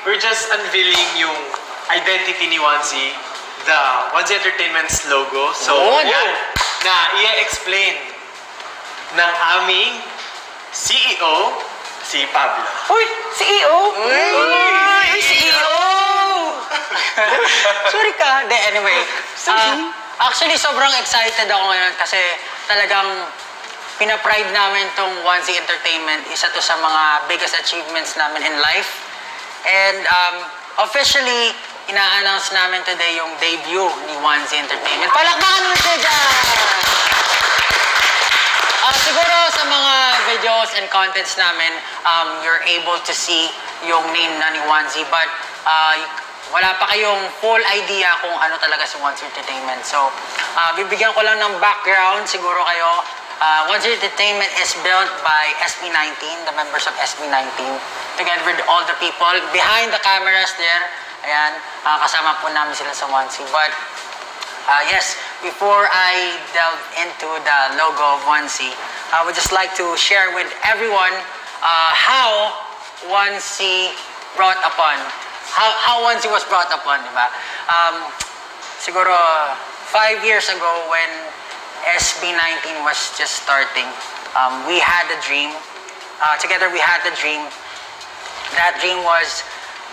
We're just unveiling yung identity ni Onesie, the Onesie Entertainment's logo. So, yan, na i-explain ng aming CEO, si Pablo. Uy! CEO? Uy! CEO! Sorry ka. Anyway, actually, sobrang excited ako ngayon kasi talagang pina-pride namin tong Onesie Entertainment. Isa to sa mga biggest achievements namin in life. And officially, ina-announce namin today yung debut ni Onesie Entertainment. Palakpakan mo siya dyan! Siguro sa mga videos and contents namin, you're able to see yung name na ni Onesie, but wala pa kayong full idea kung ano talaga si Onesie Entertainment. So, bibigyan ko lang ng background siguro kayo. Onesie Entertainment is built by SB19, the members of SB19, together with all the people behind the cameras there. Ayan, kasama po namin sila sa Onesie. But, yes, before I delve into the logo of Onesie, I would just like to share with everyone how Onesie how Onesie was brought upon, diba? Siguro 5 years ago when SB19 was just starting, we had a dream. Together we had the dream. That dream was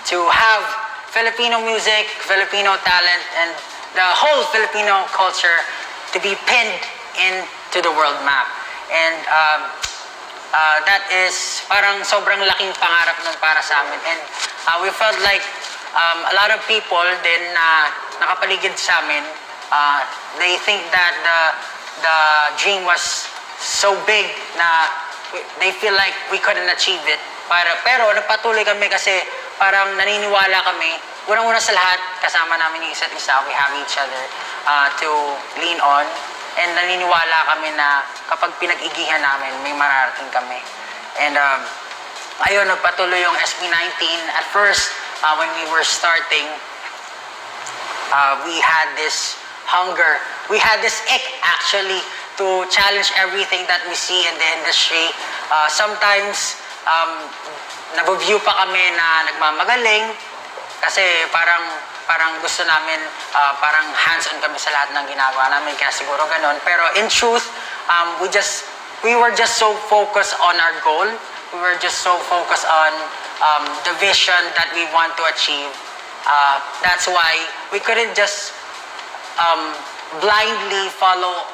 to have Filipino music, Filipino talent, and the whole Filipino culture to be pinned into the world map. And that is parang sobrang laking pangarap nun para sa amin. And we felt like a lot of people din na nakapaligid sa amin, they think that the dream was so big na they feel like we couldn't achieve it. Pero nagpatuloy kami kasi parang naniniwala kami, unang-una sa lahat, kasama namin yung isa't isa, we have each other to lean on. And naniniwala kami na kapag pinag-igihan namin, may mararating kami. And ayun, nagpatuloy yung SB19. At first, when we were starting, we had this hunger. We had this ick, actually, to challenge everything that we see in the industry. Sometimes, nag-view pa kami na nagmamagaling kasi parang gusto namin, parang hands-on kami sa lahat ng ginagawa namin, kaya siguro ganun. Pero in truth, we were just so focused on our goal. We were just so focused on the vision that we want to achieve. That's why we couldn't just blindly follow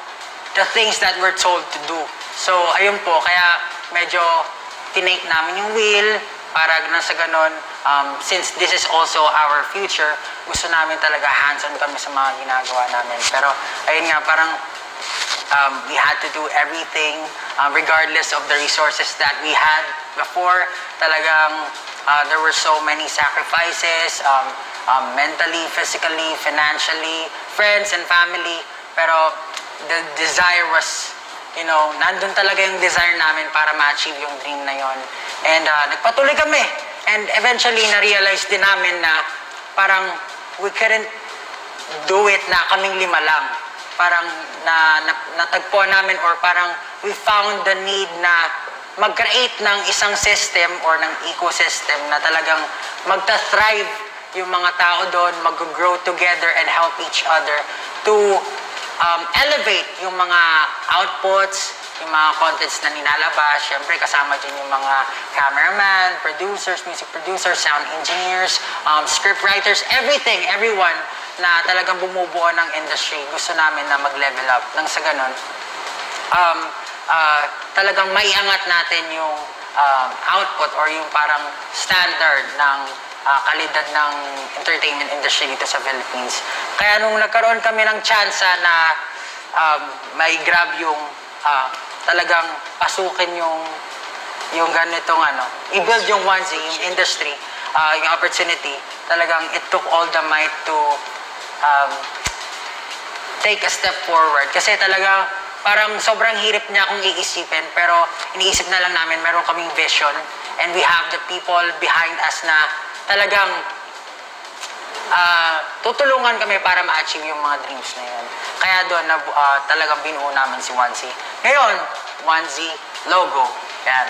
the things that we're told to do. So, ayun po, kaya medyo tinake namin yung wheel para na sa ganon, since this is also our future, gusto namin talaga hands-on kami sa mga ginagawa namin. Pero, ayun nga, parang we had to do everything regardless of the resources that we had before. Talagang there were so many sacrifices, mentally, physically, financially, friends and family. Pero the desire was, nandun talaga yung desire namin para ma-achieve yung dream na yon. And nagpatuloy kami. And eventually, na-realize din namin na parang we couldn't do it na kaming lima lang. Parang natagpuan namin or parang we found the need na mag-create ng isang system or ng ecosystem na talagang magta-thrive yung mga tao doon, mag-grow together and help each other to elevate yung mga outputs, yung mga contents na nilalabas. Siyempre, kasama din yung mga cameraman, producers, music producers, sound engineers, script writers, everyone na talagang bumubuo ng industry. Gusto namin na mag-level up. Nang sa ganun, talagang maiangat natin yung output or yung parang standard ng kalidad ng entertainment industry dito sa Philippines. Kaya nung nagkaroon kami ng chance na may grab yung talagang pasukin yung ganitong i-build yung Onesie, yung industry, yung opportunity, talagang it took all the might to take a step forward. Kasi talaga parang sobrang hirap niya akong iisipin, pero iniisip na lang namin, meron kaming vision and we have the people behind us na talagang tutulungan kami para ma-achieve yung mga dreams na yun. Kaya doon talagang binuo namin si Onesie. Ngayon, Onesie logo. Yan.